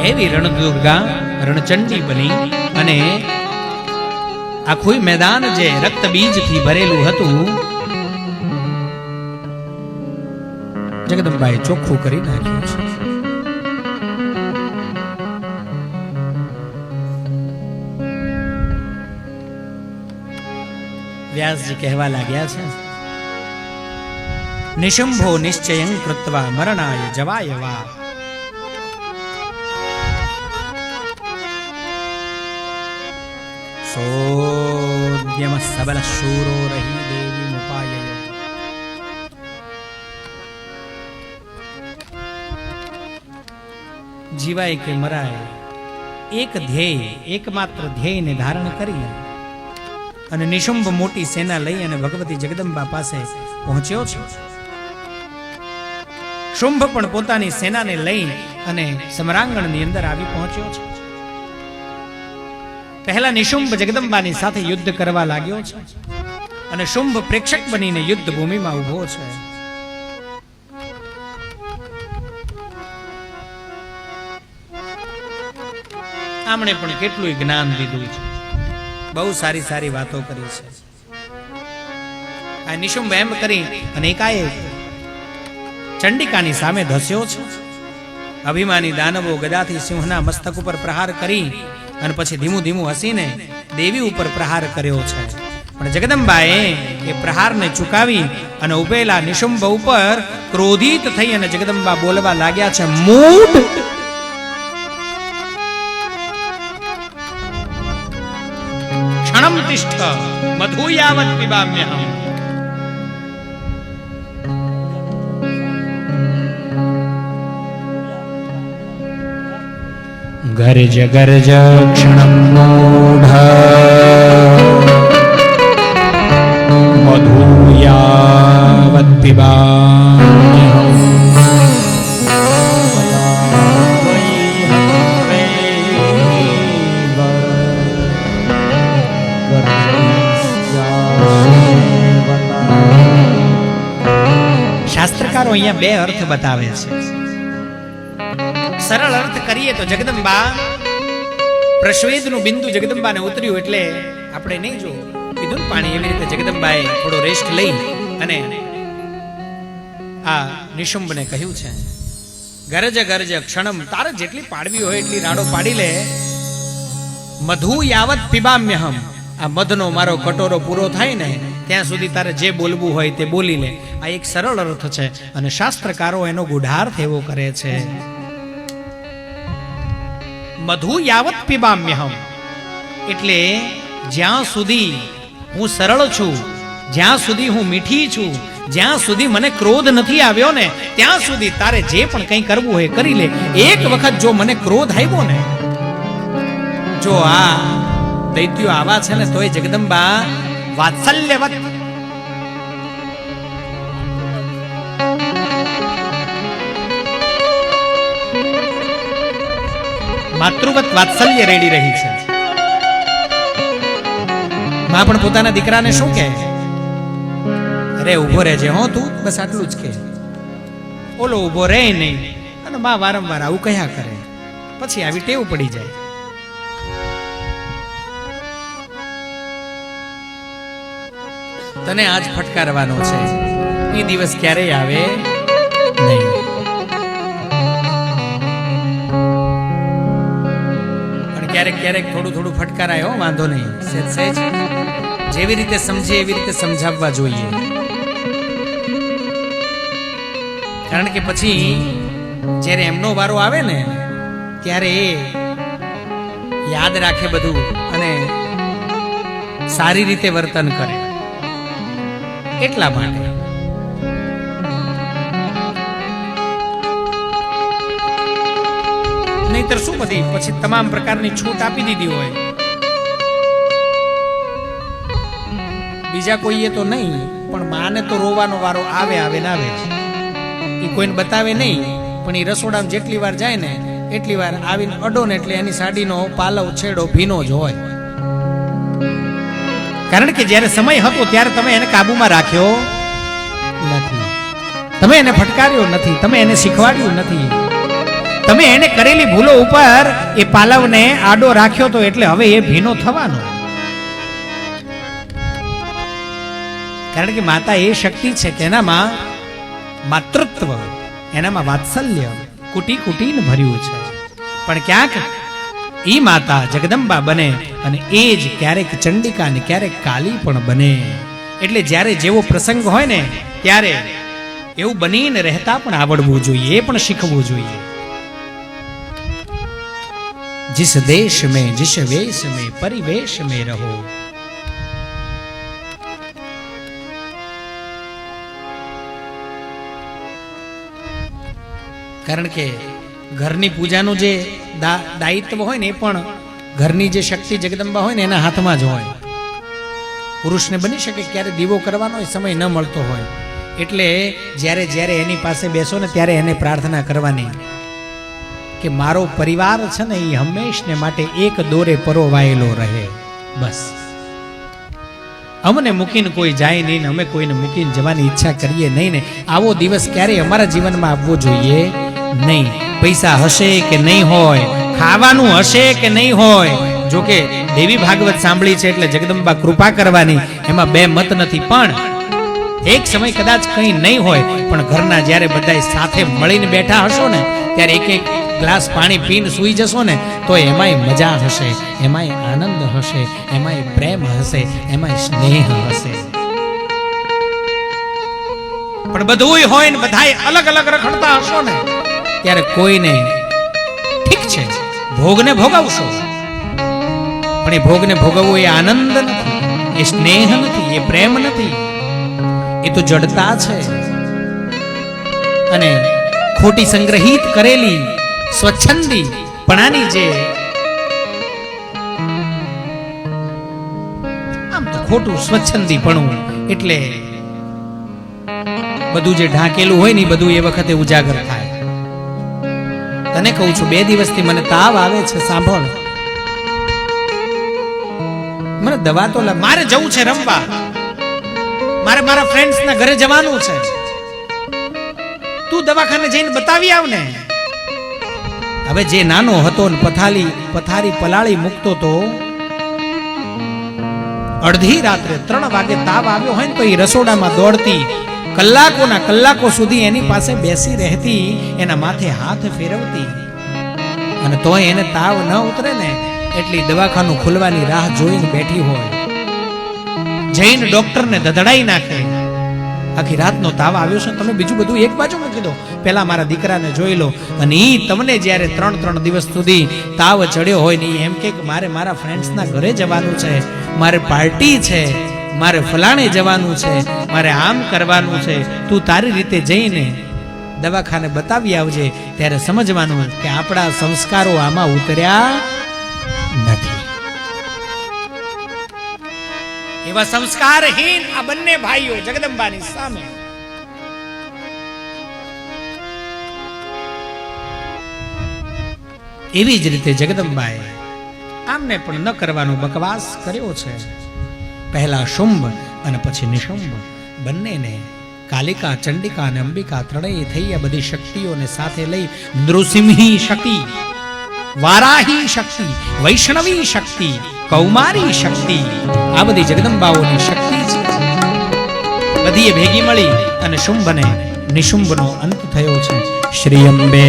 એવી રણદુર્ગા રણચંડી બની અને આખું મેદાન જે રક્ત બીજથી ભરેલું હતું જગદંબાએ ચોખ્ખું કરી નાખ્યું છે. વ્યાસજી કહેવા લાગ્યા છે, નિશંભો નિશ્ચયં કૃત્વા મરણાય જવાય વા. સોદ્યમ સબલ શૂરો રહી દેવી મુપાય. જીવાય કે મરાય એક ધ્યેય, એકમાત્ર ધ્યેયને ધારણ કરી અને નિશુંભ મોટી સેના લઈ અને ભગવતી જગદંબા પાસે પહોંચ્યો છે. શુંભ પણ પોતાની સેનાને લઈ અને સમરાંગણની અંદર આવી પહોંચ્યો છે. પહેલા નિશુંભ જગદંબાની સાથે યુદ્ધ કરવા લાગ્યો છે અને શુંભ પ્રેક્ષક બનીને યુદ્ધ ભૂમિમાં ઉભો છે. આમણે પણ કેટલું જ્ઞાન લીધું છે, બહુ સારી સારી વાતો કરી છે. આ નિશુંભ એમ કરી અને એકાએક ચંડિકાની સામે ધસ્યો છે. અભિમાની દાનવો ગદાથી સિંહના મસ્તક ઉપર પ્રહાર કરી અને પછી ધીમું ધીમું હસીને દેવી ઉપર પ્રહાર કર્યો છે. પણ જગદંબાએ એ પ્રહારને ચૂકાવી અને ઉભેલા નિશુંભ ઉપર ક્રોધિત થઈ અને જગદંબા બોલવા લાગ્યા છે, મૂઢ! ક્ષણમ તિષ્ઠ મધુ યાવત પિબામ્યહમ. ગર્જ ગર્જ ક્ષણમ મૂઢ મધુ યાવત પિબામ્યહમ. શાસ્ત્રકારો અહીંયા બે અર્થ બતાવે છે. સરળ અર્થ કરીએ તો જગદંબા પ્રશ્વેદનું બિંદુ જગદંબાને ઉતર્યું એટલે આપણે નહીં જો કીધું પાણી એવી રીતે જગદંબાએ થોડો રેસ્ટ લઈ અને આ નિશુંભને કહ્યું છે, ગરજ ગરજ ક્ષણમ, તારે જેટલી પાડવી હોય એટલી રાડો પાડી લે. મધુ યાવત પિબામ્યહમ, આ મધનો મારો કટોરો પૂરો થાય ને ત્યાં સુધી તારે જે બોલવું હોય તે બોલી લે. આ એક સરળ અર્થ છે અને શાસ્ત્રકારો એનો ગુઢાર્થ એવો કરે છે, મધુ યાવત પિબામ્યહમ એટલે જ્યાં સુધી હું સરળ છું, જ્યાં સુધી હું મીઠી છું, જ્યાં સુધી મને ક્રોધ નથી આવ્યો ને ત્યાં સુધી તારે જે પણ કંઈ કરવું હોય કરી લે. એક વખત જો મને ક્રોધ આવ્યો ને, જો આ દૈત્યો આવા છે ને તોય જગદંબા વાત્સલ્યવત માતૃવત વાત્સલ્ય રેડી રહી છે. માં પણ પોતાના દીકરાને શું કહે, અરે ઉભો રહેજે હો તું, બસ આટલું જ કે. ઓલો ઉભો રહે નહીં અને માં વારંવાર આવું કહ્યા કરે, પછી આવી ટેવ પડી જાય. તને આજ ફટકારવાનો છે, એ દિવસ ક્યારેય આવે નહીં. ક્યારેક ક્યારેક થોડું થોડું ફટકારાય હો, વાંધો નહીં. સહેજ જેવી રીતે સમજે એવી રીતે સમજાવવા જોઈએ, કારણ કે પછી જ્યારે એમનો વારો આવે ને ત્યારે એ યાદ રાખે બધું અને સારી રીતે વર્તન કરે. એટલા માટે નહીતર શું બધી પછી તમામ પ્રકારની છૂટ આપી દીધી હોય, બીજા કોઈએ તો નહીં પણ માને તો રોવાનો વારો આવે આવે ને આવે. એ કોઈને બતાવે નહીં પણ એ રસોડામાં જેટલી વાર જાય ને એટલી વાર આવીને અડો ને એટલે એની સાડીનો પાલવ છેડો ભીનો જ હોય. કારણ કે જ્યારે સમય હતો ત્યારે તમે એને કાબુમાં રાખ્યો નથી, તમે એને ફટકાર્યો નથી, તમે એને શીખવાડ્યું નથી. તમે એને કરેલી ભૂલો ઉપર એ પાલવને આડો રાખ્યો તો એટલે હવે એ ભીનો થવાનો. કારણ કે માતા એ શક્તિ છે કે એનામાં માતૃત્વ, એનામાં વાત્સલ્ય કુટી કુટીને ભર્યું છે. પણ ક્યાંક ઈ માતા જગદંબા બને અને એ જ ક્યારેક ચંડિકા ને ક્યારેક કાલી પણ બને. એટલે જ્યારે જેવો પ્રસંગ હોય ને ત્યારે એવું બનીને રહેતા પણ આવડવું જોઈએ, એ પણ શીખવું જોઈએ. जिस देश में जिस वेश में परिवेश में रहो, કારણ કે ઘરની પૂજાનું જે દાયિત્વ હોય ને એ પણ ઘરની જે શક્તિ જગદંબા હોય ને એના હાથમાં જ હોય. પુરુષને બની શકે ક્યારે દીવો કરવાનો સમય ન મળતો હોય, એટલે જ્યારે જ્યારે એની પાસે બેસો ને ત્યારે એને પ્રાર્થના કરવાની કે મારો પરિવાર છે ને એ હંમેશને માટે એક દોરે પરોવાયેલો રહે. બસ અમને મૂકીને કોઈ જાય નહીં ને અમે કોઈને મૂકીને જવાની ઈચ્છા કરીએ નહીં ને આવો દિવસ ક્યારેય અમારા જીવનમાં આવવો જોઈએ નહીં. પૈસા હશે કે નહીં હોય, ખાવાનું હશે કે નહીં હોય. જોકે દેવી ભાગવત સાંભળી છે એટલે જગદંબા કૃપા કરવાની, એમાં બે મત નથી. પણ એક સમય કદાચ કંઈ નહીં હોય પણ ઘરના જ્યારે બધા સાથે મળીને બેઠા હશો ને ત્યારે એક એક ગ્લાસ પાણી પીને સૂઈ જશો ને તો એમાંય મજા હશે, એમાંય આનંદ હશે, એમાંય પ્રેમ હશે, એમાંય સ્નેહ હશે. પણ બધું હોય ને બધાય અલગ અલગ રખડતા હશો ને ત્યારે કોઈને ઠીક છે ભોગને ભોગવશો, પણ એ ભોગને ભોગવવું એ આનંદ નથી, એ સ્નેહ નથી, એ પ્રેમ નથી, એ તો જડતા છે. અને ખોટી સંગ્રહિત કરેલી સ્વચ્છંદી પણાની જે આમ તો ખોટું સ્વચ્છંદી પણું એટલે બધું જે ઢાંકેલું હોય ને બધું એ વખતે ઉજાગર થાય. તને કહું છું 2 દિવસથી મને તાવ આવે છે. સાંભળ, મને દવા તો મારે જવું છે રમવા, મારે મારા ફ્રેન્ડ્સ ના ઘરે જવાનું છે. તું દવાખાને જઈને બતાવી આવ ને. હવે જે નાનો હતો ને પથારી પલાળી મૂકતો તો અડધી રાત્રે 3 વાગે તાવ આવ્યો હોય ને તો એ રસોડામાં દોડતી, કલાકોના કલાકો સુધી એની પાસે બેસી રહેતી, એના માથે હાથ ફેરવતી, અને તોય એને તાવ ન ઉતરે ને એટલી દવાખાનું ખુલવાની રાહ જોઈને બેઠી હોય. જઈને ડોક્ટરને ધધડાઈ નાખે, આખી રાતનો તાવ આવ્યો છે, તમે બીજું બધું એક બાજુ મૂકી દો, પેલા મારા દીકરાને જોઈ લો. અને ઈ તમને જ્યારે 3 દિવસ સુધી તાવ ચડ્યો હોય ને એમ કે મારે મારા ફ્રેન્ડ્સના ઘરે જવાનું છે, મારે પાર્ટી છે, મારે ફલાણે જવાનું છે, મારે આમ કરવાનું છે, તું તારી રીતે જઈને દવાખાને બતાવી આવજે. ત્યારે સમજવાનું કે આપણા સંસ્કારો આમાં ઉતર્યા નથી. એવા સંસ્કારહીન આ બંને ભાઈઓ જગદંબાની સામે એવી જ રીતે જગદંબાએ આમને પણ ન કરવાનો બકવાસ કર્યો છે. પહેલા શુંભ અને પછી નિશુંભ બંનેને કાલિકા, ચંડિકા અને અંબિકા ત્રણેય થઈ આ બધી શક્તિઓને સાથે લઈ નૃસિંહી શક્તિ, વારાહી શક્તિ, વૈષ્ણવી શક્તિ, કૌમારી શક્તિ, આ બધી જગદંબાઓની શક્તિ છે. બધી ભેગી મળી અને શુંભ અને નિશુંભનો અંત થયો છે. શ્રી અંબે.